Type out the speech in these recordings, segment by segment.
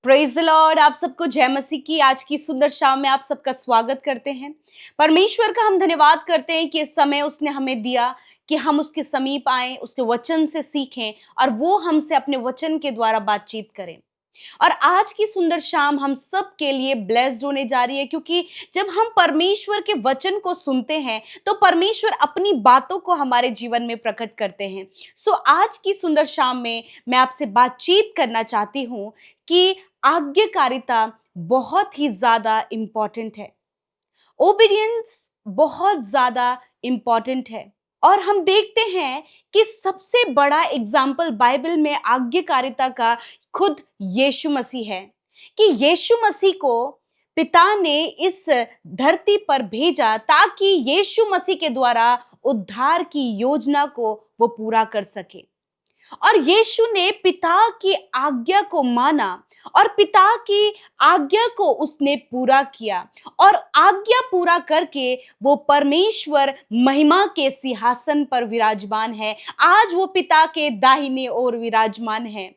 Praise the Lord. आप सबको जय मसीह की आज की सुंदर शाम में आप सबका स्वागत करते हैं। परमेश्वर का हम धन्यवाद करते हैं कि इस समय उसने हमें दिया कि हम उसके समीप आएं, उसके वचन से सीखें और वो हमसे अपने वचन के द्वारा बातचीत करें। और आज की सुंदर शाम हम सब के लिए ब्लेस्ड होने जा रही है, क्योंकि जब हम परमेश्वर के वचन को सुनते हैं तो परमेश्वर अपनी बातों को हमारे जीवन में प्रकट करते हैं। सो आज की सुंदर शाम में मैं आपसे बातचीत करना चाहती हूं कि आज्ञाकारिता बहुत ही ज्यादा इंपॉर्टेंट है। ओबीडियंस बहुत ज्यादा इंपॉर्टेंट है। और हम देखते हैं कि सबसे बड़ा एग्जाम्पल बाइबल में आज्ञाकारिता का खुद यीशु मसीह है। कि यीशु मसीह को पिता ने इस धरती पर भेजा ताकि यीशु मसीह के द्वारा उद्धार की योजना को वो पूरा कर सके। और यीशु ने पिता की आज्ञा को माना और पिता की आज्ञा को उसने पूरा किया और आज्ञा पूरा करके वो परमेश्वर महिमा के सिंहासन पर विराजमान है। आज वो पिता के दाहिने ओर विराजमान है।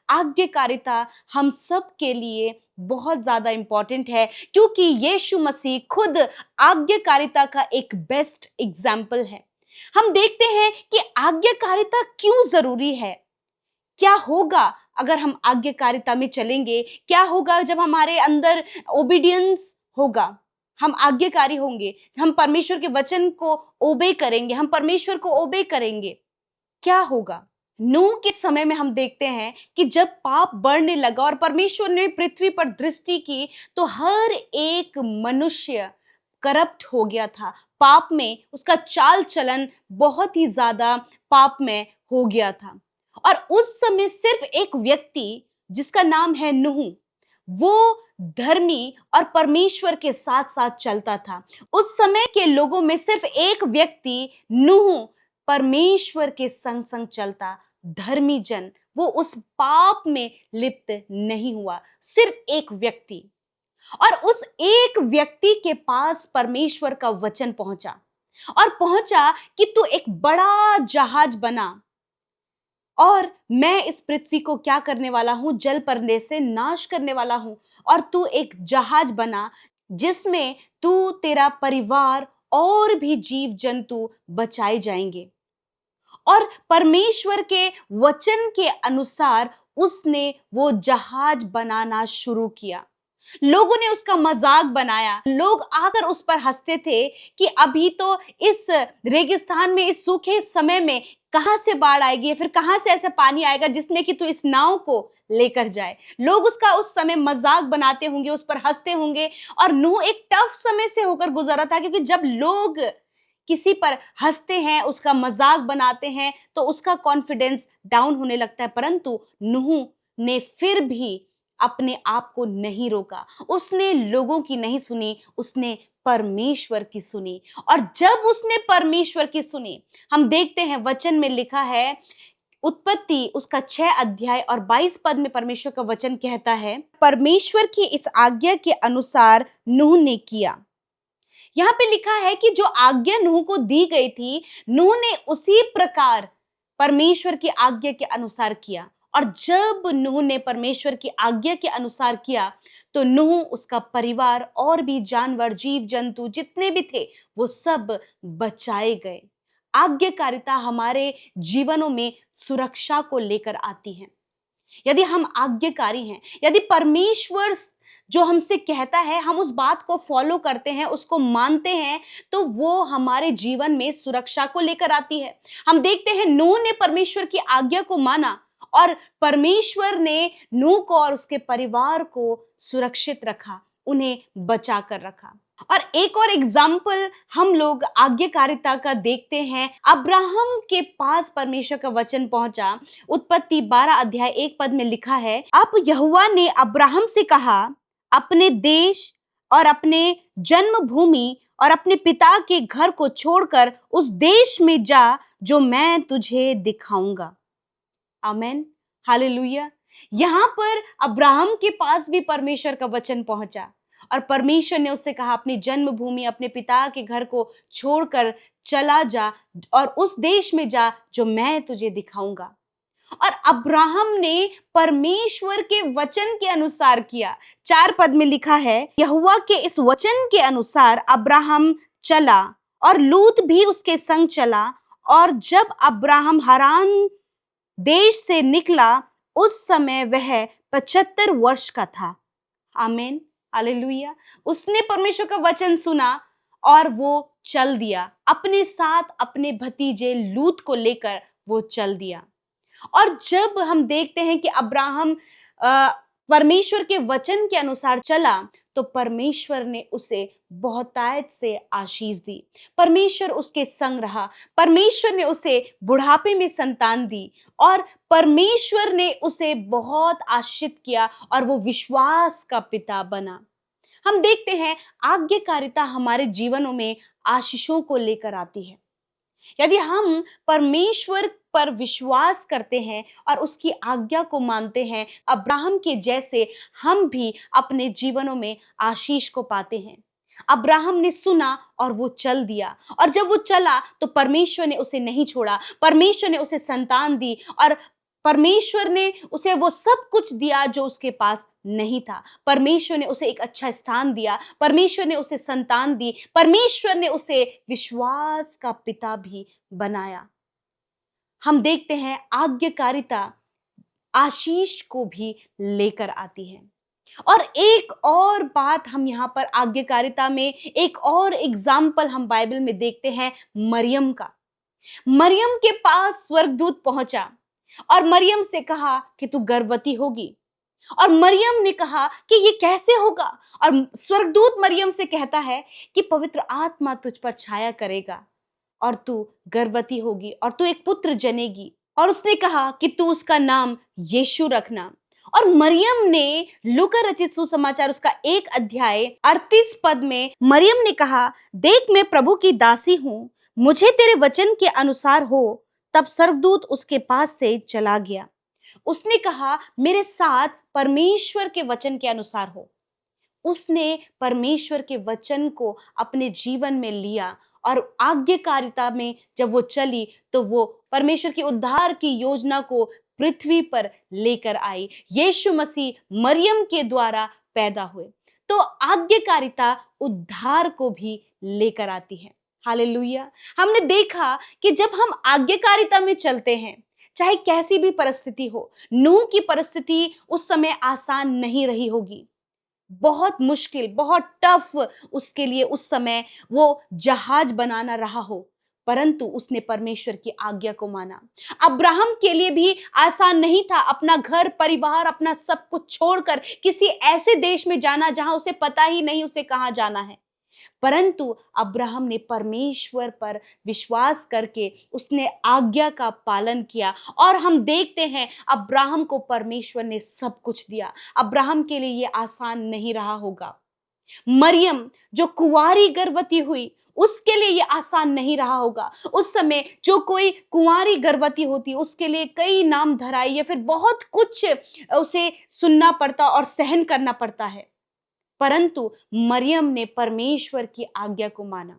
आज्ञाकारिता हम सब के लिए बहुत ज्यादा इंपॉर्टेंट है, क्योंकि यीशु मसीह खुद आज्ञाकारिता का एक बेस्ट एग्जाम्पल है। हम देखते हैं कि आज्ञाकारिता क्यों जरूरी है। क्या होगा अगर हम आज्ञाकारिता में चलेंगे? क्या होगा जब हमारे अंदर ओबीडियंस होगा? हम आज्ञाकारी होंगे, हम परमेश्वर के वचन को ओबे करेंगे, हम परमेश्वर को ओबे करेंगे। क्या होगा? नूह के समय में हम देखते हैं कि जब पाप बढ़ने लगा और परमेश्वर ने पृथ्वी पर दृष्टि की तो हर एक मनुष्य करप्ट हो गया था। पाप में उसका चाल चलन बहुत ही ज्यादा पाप में हो गया था। और उस समय सिर्फ एक व्यक्ति जिसका नाम है नूह, वो धर्मी और परमेश्वर के साथ साथ चलता था। उस समय के लोगों में सिर्फ एक व्यक्ति नूह परमेश्वर के संग संग चलता, धर्मी जन। वो उस पाप में लिप्त नहीं हुआ, सिर्फ एक व्यक्ति। और उस एक व्यक्ति के पास परमेश्वर का वचन पहुंचा और पहुंचा कि तू एक बड़ा जहाज बना और मैं इस पृथ्वी को क्या करने वाला हूं, जल परने से नाश करने वाला हूं। और तू एक जहाज बना जिसमें तू, तेरा परिवार और भी जीव जंतु बचाए जाएंगे। और परमेश्वर के वचन के अनुसार उसने वो जहाज बनाना शुरू किया। लोगों ने उसका मजाक बनाया, लोग आकर उस पर हंसते थे कि अभी तो इस रेगिस्तान में, इस सूखे समय में कहां से बाढ़ आएगी, फिर कहां से ऐसा पानी आएगा जिसमें कि तू इस नाव को लेकर जाए। लोग उसका उस समय मजाक बनाते होंगे, उस पर हंसते होंगे। और नूह एक टफ समय से होकर गुजरा था, क्योंकि जब लोग किसी पर हंसते हैं, उसका मजाक बनाते हैं, तो उसका कॉन्फिडेंस डाउन होने लगता है। परंतु नूह ने फिर भी अपने आप को नहीं रोका, उसने लोगों की नहीं सुनी, उसने परमेश्वर की सुनी। और जब उसने परमेश्वर की सुनी, हम देखते हैं वचन में लिखा है, उत्पत्ति उसका 6 अध्याय और 22 पद में परमेश्वर का वचन कहता है, परमेश्वर की इस आज्ञा के अनुसार नूह ने किया। यहाँ पे लिखा है कि जो आज्ञा नूह को दी गई थी, नूह ने उसी प्रकार परमेश्वर की आज्ञा के अनुसार किया। और जब नूह ने परमेश्वर की आज्ञा के अनुसार किया तो नूह, उसका परिवार और भी जानवर, जीव जंतु जितने भी थे, वो सब बचाए गए। आज्ञाकारिता हमारे जीवनों में सुरक्षा को लेकर आती है। यदि हम आज्ञाकारी हैं, यदि परमेश्वर जो हमसे कहता है हम उस बात को फॉलो करते हैं, उसको मानते हैं, तो वो हमारे जीवन में सुरक्षा को लेकर आती है। हम देखते हैं नूह ने परमेश्वर की आज्ञा को माना और परमेश्वर ने नूह को और उसके परिवार को सुरक्षित रखा, उन्हें बचा कर रखा। और एक और एग्जाम्पल हम लोग आज्ञाकारिता का देखते हैं। अब्राहम के पास परमेश्वर का वचन पहुंचा। उत्पत्ति 12 अध्याय 1 पद में लिखा है, अब यहोवा ने अब्राहम से कहा, अपने देश और अपने जन्मभूमि और अपने पिता के घर को छोड़कर उस देश में जा जो मैं तुझे दिखाऊंगा। आमेन, हालेलुया। यहाँ पर अब्राहम के पास भी परमेश्वर का वचन पहुंचा और परमेश्वर ने उससे कहा, अपनी जन्मभूमि, अपने पिता के घर को छोड़कर चला जा और उस देश में जा जो मैं तुझे दिखाऊंगा। और अब्राहम ने परमेश्वर के वचन के अनुसार किया। 4 पद में लिखा है, यहोवा के इस वचन के अनुसार अब्राहम चला और लूत भी उसके संग चला। और जब अब्राहम हारान देश से निकला, उस समय वह 75 वर्ष का था। आमीन, हालेलुया। उसने परमेश्वर का वचन सुना और वो चल दिया, अपने साथ अपने भतीजे लूत को लेकर वो चल दिया। और जब हम देखते हैं कि अब्राहम परमेश्वर के वचन के अनुसार चला, तो परमेश्वर ने उसे बहुतायत से आशीष दी। परमेश्वर उसके संग रहा। परमेश्वर ने उसे बुढ़ापे में संतान दी और परमेश्वर ने उसे बहुत आशीषित किया और वो विश्वास का पिता बना। हम देखते हैं आज्ञाकारिता हमारे जीवनों में आशीषों को लेकर आती है। यदि हम परमेश्वर पर विश्वास करते हैं और उसकी आज्ञा को मानते हैं, अब्राहम के जैसे हम भी अपने जीवनों में आशीष को पाते हैं। अब्राहम ने सुना और वो चल दिया, और जब वो चला तो परमेश्वर ने उसे नहीं छोड़ा। परमेश्वर ने उसे संतान दी और परमेश्वर ने उसे वो सब कुछ दिया जो उसके पास नहीं था। परमेश्वर ने उसे एक अच्छा स्थान दिया। परमेश्वर ने उसे संतान दी। परमेश्वर ने उसे विश्वास का पिता भी बनाया। हम देखते हैं आज्ञाकारिता आशीष को भी लेकर आती है। और एक और बात हम यहाँ पर आज्ञाकारिता में एक और एग्जाम्पल हम बाइबल में देखते हैं, मरियम का। मरियम के पास स्वर्गदूत पहुंचा और मरियम से कहा कि तू गर्भवती होगी। और मरियम ने कहा कि ये कैसे होगा। और स्वर्गदूत मरियम से कहता है कि पवित्र आत्मा तुझ पर छाया करेगा और तू गर्भवती होगी और तू एक पुत्र जनेगी। और उसने कहा कि तू उसका नाम यीशु रखना। और मरियम ने लूका रचित सुसमाचार उसका 1 अध्याय 38 पद में मरियम ने कहा, देख मैं प्रभु की दासी हूं, मुझे तेरे वचन के अनुसार हो। तब स्वर्गदूत उसके पास से चला गया। उसने कहा मेरे साथ परमेश्वर के वचन के अनुसार हो। उसने परमेश्वर के वचन को अपने जीवन में लिया और आज्ञाकारिता में जब वो चली तो वो परमेश्वर की उद्धार की योजना को पृथ्वी पर लेकर आई। यीशु मसीह मरियम के द्वारा पैदा हुए। तो आज्ञाकारिता उद्धार को भी लेकर आती है। हालेलुया। हमने देखा कि जब हम आज्ञाकारिता में चलते हैं, चाहे कैसी भी परिस्थिति हो, नूह की परिस्थिति उस समय आसान नहीं रही होगी। बहुत मुश्किल, बहुत टफ उसके लिए उस समय वो जहाज बनाना रहा हो, परंतु उसने परमेश्वर की आज्ञा को माना। अब्राहम के लिए भी आसान नहीं था अपना घर परिवार, अपना सब कुछ छोड़कर किसी ऐसे देश में जाना जहां उसे पता ही नहीं उसे कहां जाना है। परंतु अब्राहम ने परमेश्वर पर विश्वास करके उसने आज्ञा का पालन किया और हम देखते हैं अब्राहम को परमेश्वर ने सब कुछ दिया। अब्राहम के लिए ये आसान नहीं रहा होगा। मरियम जो कुंवारी गर्भवती हुई, उसके लिए ये आसान नहीं रहा होगा। उस समय जो कोई कुंवारी गर्भवती होती उसके लिए कई नाम धराई या फिर बहुत कुछ उसे सुनना पड़ता और सहन करना पड़ता है। परंतु मरियम ने परमेश्वर की आज्ञा को माना।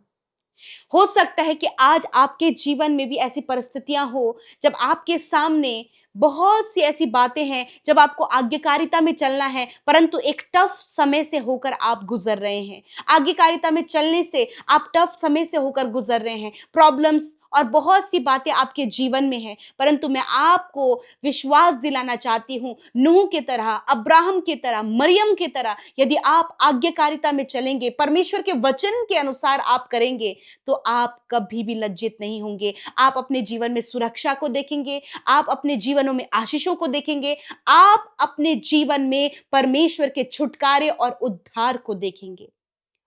हो सकता है कि आज आपके जीवन में भी ऐसी परिस्थितियां हो जब आपके सामने बहुत सी ऐसी बातें हैं, जब आपको आज्ञाकारिता में चलना है परंतु एक टफ समय से होकर आप गुजर रहे हैं। आज्ञाकारिता में चलने से आप टफ समय से होकर गुजर रहे हैं। प्रॉब्लम्स और बहुत सी बातें आपके जीवन में हैं, परंतु मैं आपको विश्वास दिलाना चाहती हूँ, नूह की तरह, अब्राहम की तरह, मरियम की तरह यदि आप आज्ञाकारिता में चलेंगे, परमेश्वर के वचन के अनुसार आप करेंगे, तो आप कभी भी लज्जित नहीं होंगे। आप अपने जीवन में सुरक्षा को देखेंगे, आप अपने जीवनों में आशीषों को देखेंगे, आप अपने जीवन में परमेश्वर के छुटकारे और उद्धार को देखेंगे।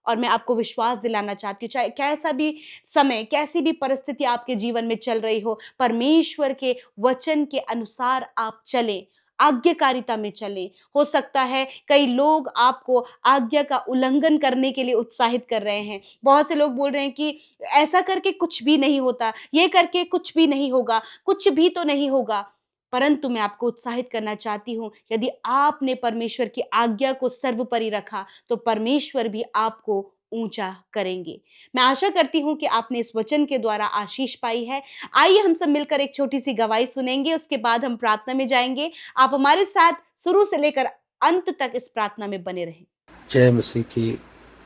और मैं आपको विश्वास दिलाना चाहती हूँ, चाहे कैसा भी समय, कैसी भी परिस्थिति आपके जीवन में चल रही हो, परमेश्वर के वचन के अनुसार आप चलें, आज्ञाकारिता में चलें। हो सकता है कई लोग आपको आज्ञा का उल्लंघन करने के लिए उत्साहित कर रहे हैं। बहुत से लोग बोल रहे हैं कि ऐसा करके कुछ भी नहीं होता, ये करके कुछ भी नहीं होगा, कुछ भी तो नहीं होगा। परंतु मैं आपको उत्साहित करना चाहती हूँ, यदि आपने परमेश्वर की आज्ञा को सर्वोपरि रखा तो परमेश्वर भी आपको ऊंचा करेंगे। मैं आशा करती हूँ कि आपने इस वचन के द्वारा आशीष पाई है। आइए हम सब मिलकर एक छोटी सी गवाही सुनेंगे, उसके बाद हम प्रार्थना में जाएंगे। आप हमारे साथ शुरू से लेकर अंत तक इस प्रार्थना में बने रहें। जय मसीह की।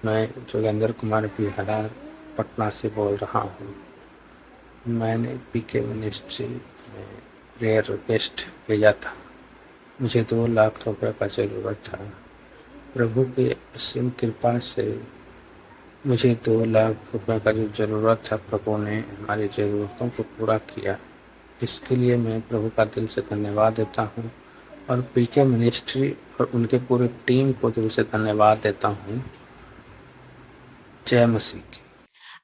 मैं जोगेंद्र कुमार बिहारा पटना से बोल रहा हूँ। मैंने पीके मिनिस्ट्री में प्रेयर रिक्वेस्ट भेजा था। मुझे 2 लाख रुपए का ज़रूरत था। प्रभु की असीम कृपा से मुझे 2 लाख रुपए का जो ज़रूरत था, प्रभु ने हमारी ज़रूरतों को पूरा किया। इसके लिए मैं प्रभु का दिल से धन्यवाद देता हूँ और पीके मिनिस्ट्री और उनके पूरे टीम को दिल से धन्यवाद देता हूँ। जय मसीह की।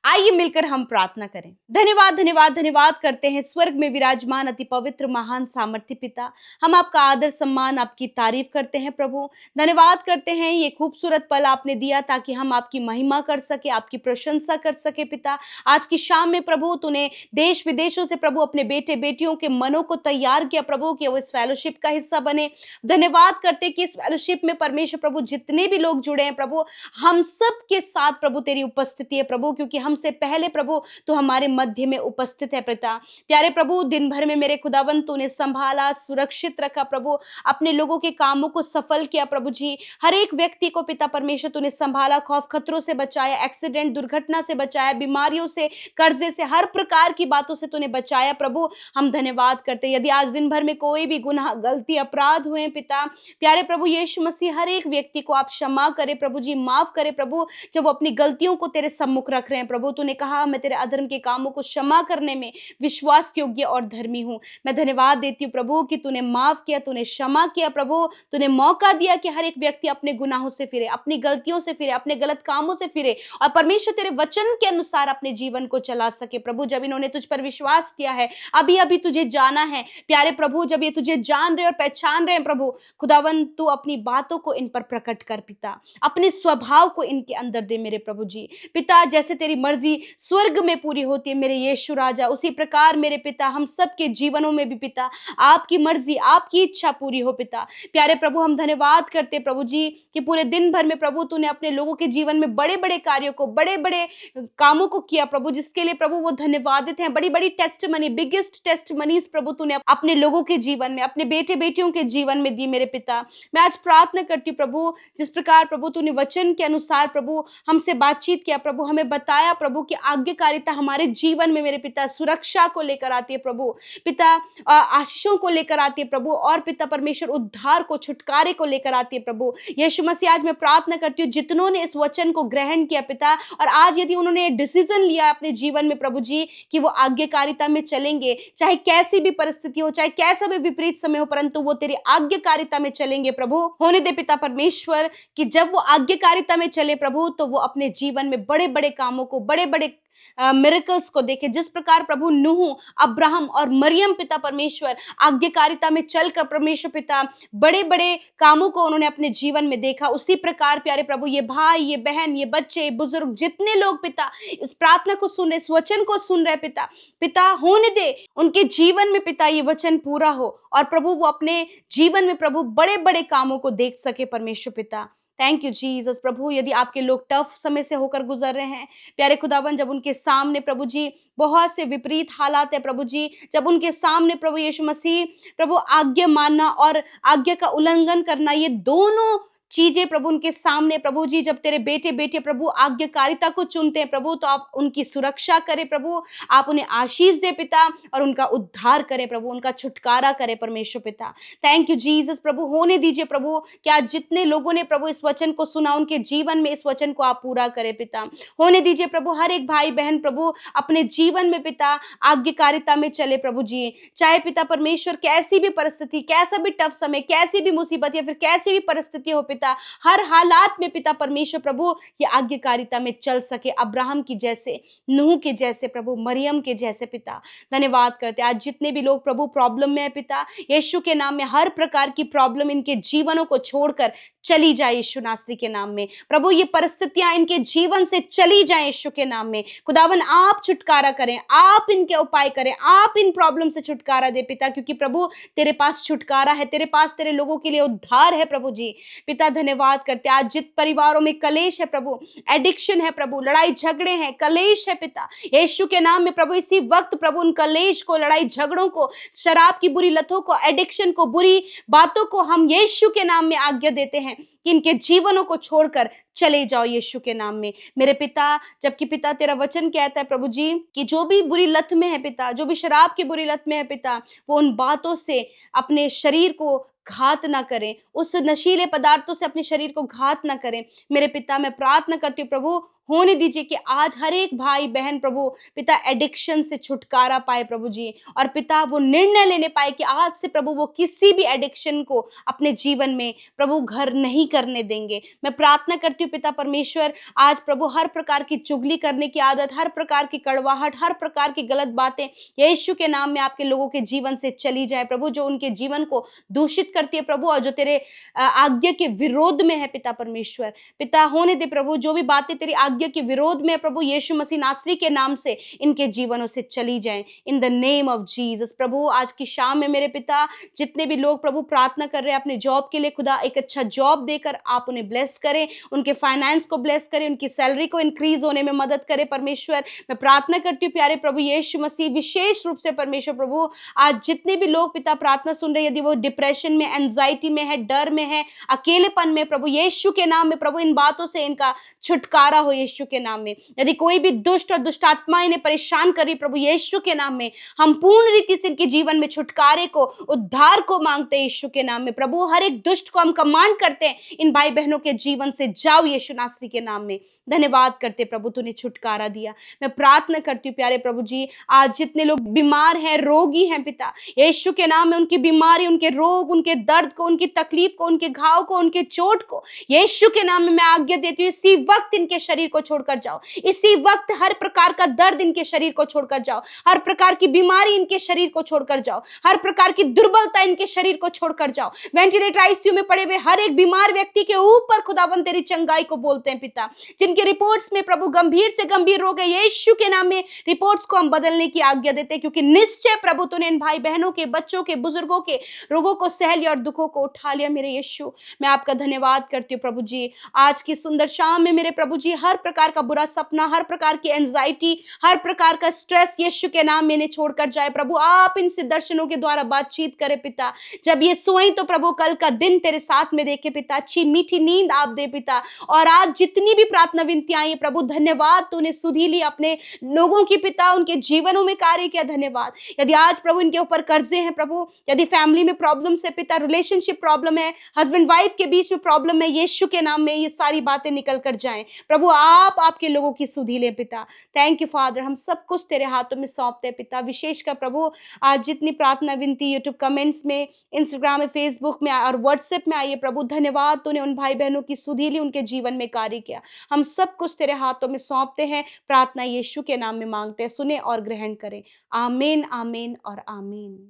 आइए मिलकर हम प्रार्थना करें। धन्यवाद धन्यवाद धन्यवाद करते हैं स्वर्ग में विराजमान अति पवित्र महान सामर्थ्य पिता। हम आपका आदर सम्मान, आपकी तारीफ करते हैं प्रभु। धन्यवाद करते हैं ये खूबसूरत पल आपने दिया ताकि हम आपकी महिमा कर सके, आपकी प्रशंसा कर सके पिता। आज की शाम में प्रभु तूने देश विदेशों से प्रभु अपने बेटे बेटियों के मनों को तैयार किया प्रभु, कि वो इस फेलोशिप का हिस्सा बने। धन्यवाद करते कि इस फेलोशिप में परमेश्वर प्रभु जितने भी लोग जुड़े हैं प्रभु, हम सब के साथ प्रभु तेरी उपस्थिति है प्रभु, क्योंकि हमसे पहले प्रभु तो हमारे मध्य में उपस्थित है पिता। प्यारे प्रभु, दिन भर में मेरे खुदावन तूने संभाला, सुरक्षित रखा प्रभु, अपने लोगों के कामों को सफल किया प्रभु जी। हर एक व्यक्ति को पिता परमेश्वर तूने संभाला, खौफ खतरों से बचाया, एक्सीडेंट दुर्घटना से बचाया, बीमारियों से, कर्जे से, हर प्रकार की बातों से तूने बचाया प्रभु। हम धन्यवाद करते। यदि आज दिन भर में कोई भी गुनाह, गलती, अपराध हुए पिता, प्यारे प्रभु यीशु मसीह हर एक व्यक्ति को आप क्षमा करे प्रभु जी, माफ करे प्रभु, जब वो अपनी गलतियों को तेरे सम्मुख रख रहे हैं प्रभु। तूने कहा मैं तेरे अधर्म के कामों को क्षमा करने में विश्वास योग्य और धर्मी हूं। मैं धन्यवाद देती हूँ प्रभु कि तूने माफ किया, तूने क्षमा किया प्रभु, तूने मौका दिया कि हर एक व्यक्ति अपने गुनाहों से फिरे, अपनी गलतियों से फिरे, अपने गलत कामों से फिरे और परमेश्वर तेरे वचन के अनुसार अपने जीवन को चला सके प्रभु। जब इन्होंने तुझ पर विश्वास किया है, अभी अभी तुझे जाना है प्यारे प्रभु, जब ये तुझे जान रहे और पहचान रहे हैं प्रभु, खुदावन तू अपनी बातों को इन पर प्रकट कर पिता, अपने स्वभाव को इनके अंदर दे मेरे प्रभु जी। पिता, जैसे तेरी मर्जी स्वर्ग में पूरी होती है मेरे यीशु राजा, उसी प्रकार मेरे पिता हम सबके जीवनों में भी पिता आपकी मर्जी, आपकी इच्छा पूरी हो पिता। प्यारे प्रभु, हम धन्यवाद करते प्रभु जी कि पूरे दिन भर में प्रभु तूने अपने लोगों के जीवन में बड़े बड़े कार्यों को, बड़े बड़े कामों को किया प्रभु, जिसके लिए प्रभु वो धन्यवादित हैं। बड़ी बड़ी टेस्टमनी, बिगेस्ट टेस्टमनीज प्रभु तूने अपने लोगों के जीवन में, अपने बेटे बेटियों के जीवन में दी मेरे पिता। मैं आज प्रार्थना करती हूँ प्रभु, जिस प्रकार प्रभु तूने वचन के अनुसार प्रभु हमसे बातचीत किया प्रभु, हमें बताया प्रभु कि आज्ञाकारिता हमारे जीवन में मेरे पिता सुरक्षा को लेकर आती है प्रभु, पिता आशीषों को लेकर आती है प्रभु, और पिता परमेश्वर उद्धार को, छुटकारे को लेकर आती है प्रभु यीशु मसीह। आज मैं प्रार्थना करती हूँ जितनों ने इस वचन को ग्रहण किया पिता, और आज यदि उन्होंने डिसीजन लिया अपने जीवन में प्रभु जी कि वो आज्ञाकारिता में चलेंगे, चाहे कैसी भी परिस्थिति हो, चाहे कैसा भी विपरीत समय हो, परंतु वो तेरी आज्ञाकारिता में चलेंगे प्रभु। होने दे पिता परमेश्वर कि जब वो आज्ञाकारिता में चले प्रभु, तो वो अपने जीवन में बड़े बड़े कामों को, बड़े बड़े मिरेकल्स को देखे। जिस प्रकार प्रभु नूह, अब्राहम और मरियम पिता परमेश्वर आज्ञाकारिता में चलकर परमेश्वर पिता बड़े बड़े कामों को उन्होंने अपने जीवन में देखा, उसी प्रकार प्यारे प्रभु ये भाई, ये बहन, ये बच्चे, बुजुर्ग, जितने लोग पिता इस प्रार्थना को सुन रहे, इस वचन को सुन रहे पिता, पिता होने दे उनके जीवन में पिता ये वचन पूरा हो, और प्रभु वो अपने जीवन में प्रभु बड़े बड़े कामों को देख सके परमेश्वर पिता। Thank you Jesus. प्रभु, यदि आपके लोग टफ समय से होकर गुजर रहे हैं प्यारे खुदावन, जब उनके सामने प्रभु जी बहुत से विपरीत हालात है प्रभु जी, जब उनके सामने प्रभु यीशु मसीह प्रभु आज्ञा मानना और आज्ञा का उल्लंघन करना, ये दोनों चीजें प्रभु उनके सामने प्रभु जी, जब तेरे बेटे बेटे प्रभु आज्ञाकारिता को चुनते हैं प्रभु, तो आप उनकी सुरक्षा करें प्रभु, आप उन्हें आशीष दे पिता, और उनका उद्धार करें प्रभु, उनका छुटकारा करें परमेश्वर पिता। Thank you Jesus. प्रभु होने दीजिए प्रभु कि आज जितने लोगों ने प्रभु इस वचन को सुना, उनके जीवन में इस वचन को आप पूरा करें पिता। होने दीजिए प्रभु हर एक भाई बहन प्रभु अपने जीवन में पिता आज्ञाकारिता में चले प्रभु जी, चाहे पिता परमेश्वर कैसी भी परिस्थिति, कैसा भी टफ समय, कैसी भी मुसीबत या फिर कैसी भी परिस्थिति हो पिता, हर हालात में पिता परमेश्वर प्रभु ये आज्ञाकारिता में चल सके, अब्राहम की जैसे, नूह के जैसे प्रभु, मरियम के जैसे पिता। धन्यवाद करते आज जितने भी लोग प्रभु प्रॉब्लम में है पिता, यीशु के नाम में हर प्रकार की प्रॉब्लम इनके जीवनों को छोड़कर चली जाए यीशु नासरी के नाम में प्रभु, ये परिस्थितियां इनके जीवन से चली जाए यीशु के नाम में। खुदावन आप छुटकारा करें, आप इनके उपाय करें, आप इन प्रॉब्लम से छुटकारा दे पिता, क्योंकि प्रभु तेरे पास छुटकारा है, तेरे पास तेरे लोगों के लिए उद्धार है प्रभु जी। पिता पिता धन्यवाद करते हैं। आज जित परिवारों में कलेश है प्रभु, एडिक्शन है प्रभु, लड़ाई झगड़े हैं, कलेश है पिता, यीशु के नाम में प्रभु इसी वक्त प्रभु उन कलेश को, लड़ाई झगड़ों को, शराब की बुरी लतों को, एडिक्शन को, बुरी बातों को हम यीशु के नाम में आज्ञा देते हैं कि इनके जीवनों को छोड़कर चले जाओ यीशु के नाम में मेरे पिता। जबकि पिता तेरा वचन कहता है प्रभु जी कि जो भी बुरी लत में है पिता, जो भी शराब की बुरी लत में है पिता, वो उन बातों से अपने शरीर को घात ना करें, उस नशीले पदार्थों से अपने शरीर को घात ना करें। मेरे पिता मैं प्रार्थना करती हूँ प्रभु, होने दीजिए कि आज हर एक भाई बहन प्रभु पिता एडिक्शन से छुटकारा पाए प्रभु जी, और पिता वो निर्णय लेने पाए कि आज से प्रभु वो किसी भी एडिक्शन को अपने जीवन में प्रभु घर नहीं करने देंगे। मैं प्रार्थना करती हूँ पिता परमेश्वर, आज प्रभु हर प्रकार की चुगली करने की आदत, हर प्रकार की कड़वाहट, हर प्रकार की गलत बातें यीशु के नाम में आपके लोगों के जीवन से चली जाए प्रभु, जो उनके जीवन को दूषित करती है प्रभु, और जो तेरे आज्ञा के विरोध में है पिता परमेश्वर। पिता होने दे प्रभु, जो भी बातें तेरी आज्ञा के विरोध में प्रभु, यीशु मसीह नासरी के नाम से इनके जीवनों से चली जाएं, in the name of Jesus. प्रभु आज की शाम में मेरे पिता जितने भी लोग प्रभु प्रार्थना कर रहे हैं अपने जॉब के लिए, खुदा एक अच्छा जॉब देकर आप उन्हें ब्लेस करें, उनके फाइनेंस को ब्लेस करें, उनकी सैलरी को इंक्रीज होने में मदद करें परमेश्वर। मैं प्रार्थना करती हूँ प्यारे प्रभु यीशु मसीह, विशेष रूप से परमेश्वर प्रभु आज जितने भी लोग पिता प्रार्थना सुन रहे हैं, यदि वो डिप्रेशन में, एंजाइटी में है, डर में है, अकेलेपन में, प्रभु यीशु के नाम में प्रभु इन बातों से इनका छुटकारा हो यीशु के नाम में। यदि कोई भी दुष्ट और दुष्ट आत्मा इन्हें परेशान करी प्रभु यीशु के नाम में, हम पूर्ण रीति से इनके जीवन में छुटकारे को, उद्धार को मांगते हैं यीशु के नाम में। प्रभु हर एक दुष्ट को हम कमांड करते हैं इन भाई बहनों के जीवन से जाओ यीशु नासरी के नाम में। धन्यवाद करते प्रभु तूने छुटकारा दिया। मैं प्रार्थना करती हूँ प्यारे प्रभु जी, आज जितने लोग बीमार हैं, रोगी हैं पिता, यीशु के नाम में उनकी बीमारी, उनके रोग, उनके दर्द को, उनकी तकलीफ को, उनके घाव को, उनके चोट को यीशु के नाम में मैं आज्ञा देती हूँ, इसी वक्त इनके शरीर को छोड़कर जाओ। इसी वक्त हर प्रकार का दर्द इनके शरीर को छोड़कर जाओ, हर प्रकार की बीमारी इनके शरीर को छोड़कर जाओ, हर प्रकार की दुर्बलता इनके शरीर को छोड़कर जाओ। वेंटिलेटर आईसीयू में पड़े हुए हर एक बीमार व्यक्ति के ऊपर खुदावंद तेरी चंगाई को बोलते हैं पिता, जिनके रिपोर्ट्स में प्रभु गंभीर से गंभीर रोग है, यीशु के नाम में रिपोर्ट्स को हम बदलने की आज्ञा देते हैं, क्योंकि निश्चय प्रभु तूने इन भाई बहनों के, बच्चों के, बुजुर्गों के रोगों को सह लिया और दुखों को उठा लिया। मेरे यीशु मैं आपका धन्यवाद करती हूँ प्रभु जी, आज की सुंदर शाम में मेरे प्रभु जी हर प्रकार का बुरा सपना, हर प्रकार की एंजाइटी, हर प्रकार का स्ट्रेस यीशु के नाम में छोड़कर जाए प्रभु। आप इनसे दर्शनों के द्वारा बातचीत करें पिता, जब ये सोएं तो प्रभु कल का दिन तेरे साथ में देखे पिता, अच्छी मीठी नींद आप दे पिता। और आज जितनी भी प्रार्थना विनतियां आई प्रभु, धन्यवाद तूने सुधी ली अपने लोगों की पिता, उनके जीवनों में कार्य किया, धन्यवाद। यदि आज प्रभु इनके ऊपर कर्जे हैं प्रभु, यदि फैमिली में प्रॉब्लम है पिता, रिलेशनशिप प्रॉब्लम है, हस्बैंड वाइफ के बीच में प्रॉब्लम है, यीशु के नाम में ये सारी बातें निकल कर जाएं प्रभु। आप आपके लोगों की सुधी ले पिता। थैंक यू फादर, हम सब कुछ तेरे हाथों में सौंपते हैं पिता। विशेषकर प्रभु आज जितनी प्रार्थना विनती यूट्यूब कमेंट्स में, इंस्टाग्राम में, फेसबुक में और व्हाट्सएप में आई है प्रभु, धन्यवाद तूने उन भाई बहनों की सुधी ली, उनके जीवन में कार्य किया। हम सब कुछ तेरे हाथों में सौंपते हैं, प्रार्थना यीशु के नाम में मांगते हैं, सुने और ग्रहण करें। आमीन, आमीन और आमीन।